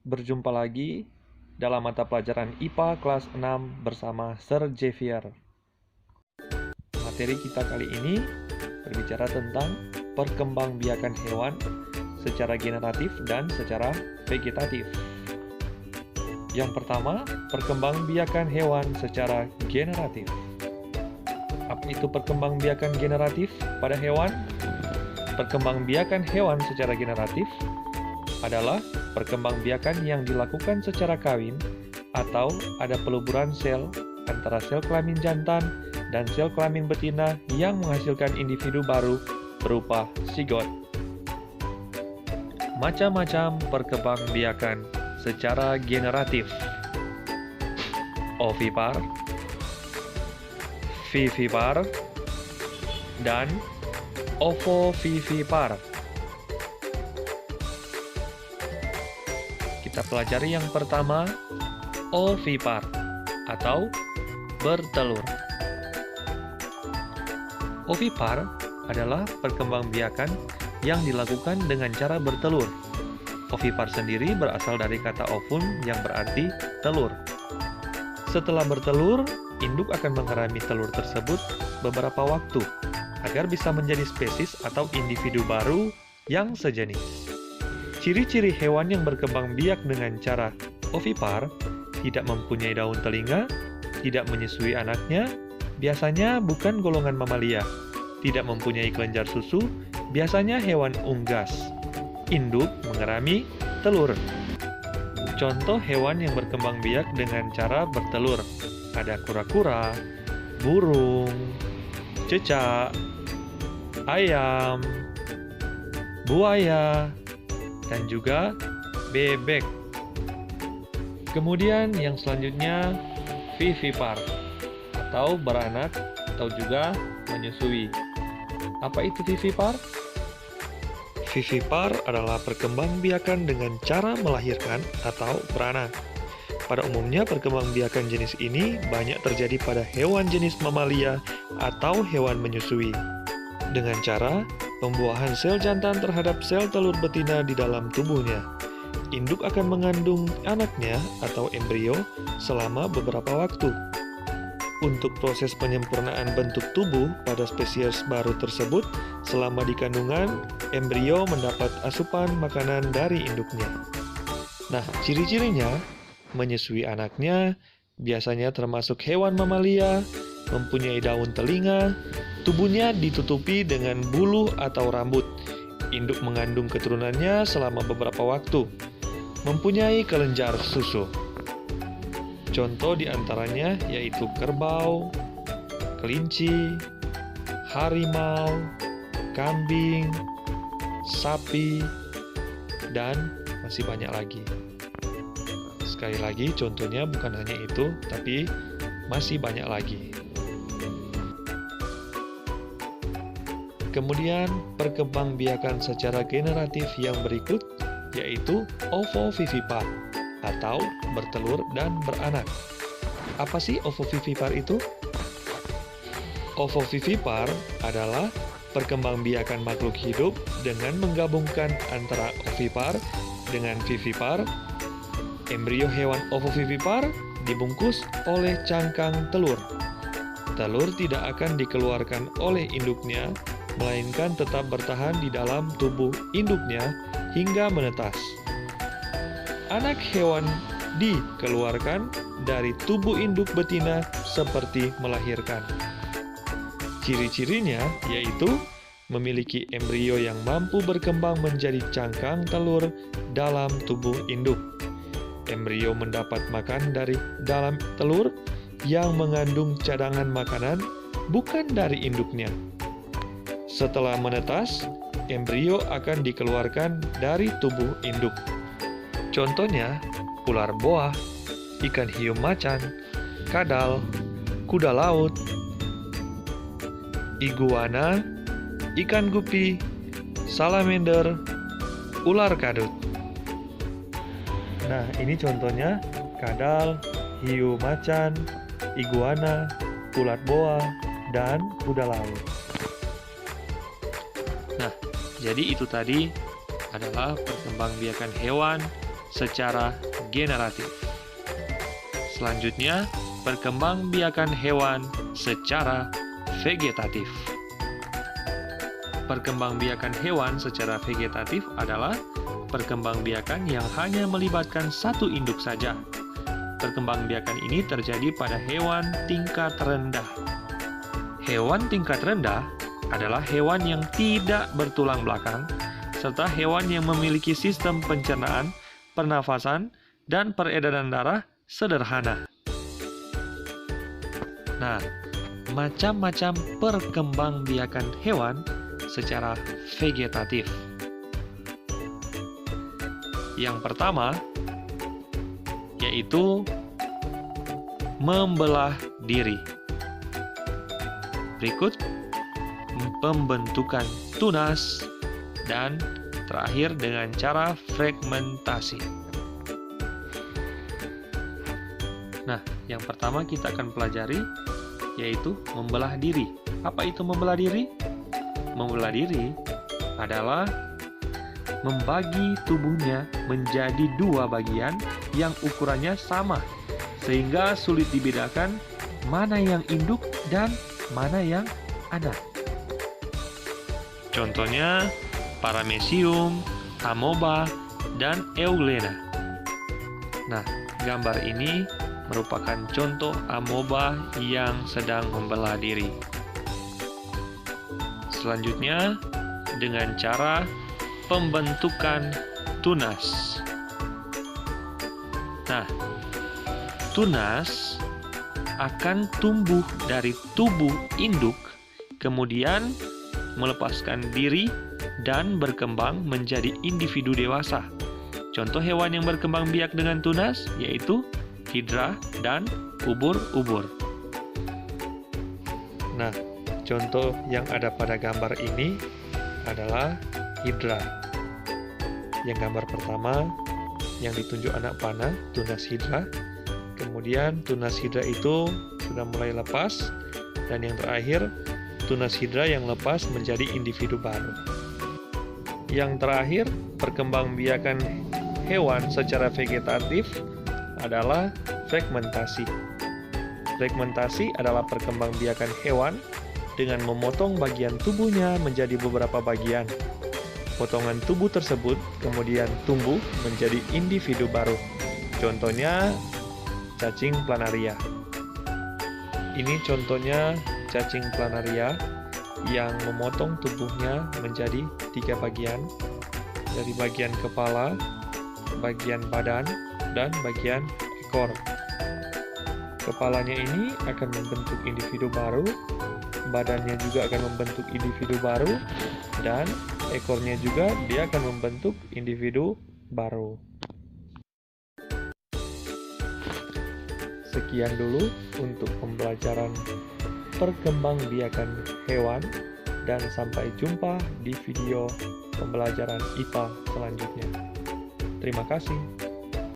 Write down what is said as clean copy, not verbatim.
berjumpa lagi dalam mata pelajaran IPA kelas 6 bersama Sir Xavier. Materi kita kali ini berbicara tentang perkembangbiakan hewan secara generatif dan secara vegetatif. Yang pertama, perkembangbiakan hewan secara generatif. Apa itu perkembangbiakan generatif pada hewan? Perkembangbiakan hewan secara generatif adalah perkembangbiakan yang dilakukan secara kawin atau ada peluburan sel antara sel kelamin jantan dan sel kelamin betina yang menghasilkan individu baru berupa sigot. Macam-macam perkembangbiakan secara generatif: ovipar, vivipar, dan ovovivipar. Kita pelajari yang pertama, ovipar atau bertelur. Ovipar adalah perkembangbiakan yang dilakukan dengan cara bertelur. Ovipar sendiri berasal dari kata ovum yang berarti telur. Setelah bertelur, induk akan mengerami telur tersebut beberapa waktu agar bisa menjadi spesies atau individu baru yang sejenis. Ciri-ciri hewan yang berkembang biak dengan cara ovipar tidak mempunyai daun telinga, tidak menyusui anaknya, biasanya bukan golongan mamalia, tidak mempunyai kelenjar susu, biasanya hewan unggas. Induk mengerami telur. Contoh hewan yang berkembang biak dengan cara bertelur ada kura-kura, burung, cecak, ayam, buaya, dan juga bebek. Kemudian yang selanjutnya vivipar atau beranak atau juga menyusui. Apa itu vivipar? Vivipar adalah perkembangbiakan dengan cara melahirkan atau beranak. Pada umumnya, perkembangbiakan jenis ini banyak terjadi pada hewan jenis mamalia atau hewan menyusui. Dengan cara pembuahan sel jantan terhadap sel telur betina di dalam tubuhnya. Induk akan mengandung anaknya atau embrio selama beberapa waktu. Untuk proses penyempurnaan bentuk tubuh pada spesies baru tersebut, selama di kandungan, embrio mendapat asupan makanan dari induknya. Nah, ciri-cirinya, menyusui anaknya, biasanya termasuk hewan mamalia, mempunyai daun telinga, tubuhnya ditutupi dengan bulu atau rambut, induk mengandung keturunannya selama beberapa waktu, mempunyai kelenjar susu. Contoh diantaranya yaitu kerbau, kelinci, harimau, kambing, sapi, dan masih banyak lagi. Sekali lagi, contohnya bukan hanya itu, tapi masih banyak lagi. Kemudian, perkembangbiakan secara generatif yang berikut, yaitu ovovivipar, atau bertelur dan beranak. Apa sih ovovivipar itu? Ovovivipar adalah perkembangbiakan makhluk hidup dengan menggabungkan antara ovipar dengan vivipar. Embrio hewan ovovivipar dibungkus oleh cangkang telur. Telur tidak akan dikeluarkan oleh induknya, melainkan tetap bertahan di dalam tubuh induknya hingga menetas. Anak hewan dikeluarkan dari tubuh induk betina seperti melahirkan. Ciri-cirinya yaitu memiliki embrio yang mampu berkembang menjadi cangkang telur dalam tubuh induk. Embrio mendapat makan dari dalam telur yang mengandung cadangan makanan, bukan dari induknya. Setelah menetas, embrio akan dikeluarkan dari tubuh induk. Contohnya, ular boa, ikan hiu macan, kadal, kuda laut, iguana, ikan gupi, salamander, ular kadut. Nah, ini contohnya kadal, hiu macan, iguana, ular boa, dan kuda laut. Nah, jadi itu tadi adalah perkembangbiakan hewan secara generatif. Selanjutnya, perkembangbiakan hewan secara vegetatif. Perkembangbiakan hewan secara vegetatif adalah perkembangbiakan yang hanya melibatkan satu induk saja. Perkembangbiakan ini terjadi pada hewan tingkat rendah. Hewan tingkat rendah adalah hewan yang tidak bertulang belakang, serta hewan yang memiliki sistem pencernaan, pernafasan, dan peredaran darah sederhana. Nah, macam-macam perkembangbiakan hewan secara vegetatif. Yang pertama, yaitu membelah diri. Berikut pembentukan tunas, dan terakhir dengan cara fragmentasi. Nah, yang pertama kita akan pelajari yaitu membelah diri. Apa itu membelah diri? Membelah diri adalah membagi tubuhnya menjadi dua bagian yang ukurannya sama, sehingga sulit dibedakan mana yang induk dan mana yang anak. Contohnya Paramecium, Amoeba, dan Euglena. Nah, gambar ini merupakan contoh amoeba yang sedang membelah diri. Selanjutnya, dengan cara pembentukan tunas. Nah, tunas akan tumbuh dari tubuh induk, kemudian melepaskan diri dan berkembang menjadi individu dewasa. Contoh hewan yang berkembang biak dengan tunas yaitu hidra dan ubur-ubur. Nah, contoh yang ada pada gambar ini adalah hidra. Yang gambar pertama yang ditunjuk anak panah, tunas hidra. Kemudian tunas hidra itu sudah mulai lepas, dan yang terakhir tunas hidra yang lepas menjadi individu baru. Yang terakhir, perkembangbiakan hewan secara vegetatif adalah fragmentasi. Fragmentasi adalah perkembangbiakan hewan dengan memotong bagian tubuhnya menjadi beberapa bagian. Potongan tubuh tersebut kemudian tumbuh menjadi individu baru. Contohnya cacing planaria. Ini contohnya cacing planaria yang memotong tubuhnya menjadi 3 bagian, dari bagian kepala, bagian badan, dan bagian ekor. Kepalanya ini akan membentuk individu baru, badannya juga akan membentuk individu baru, dan ekornya juga dia akan membentuk individu baru. Sekian dulu untuk pembelajaran perkembangbiakan hewan, dan sampai jumpa di video pembelajaran IPA selanjutnya. Terima kasih.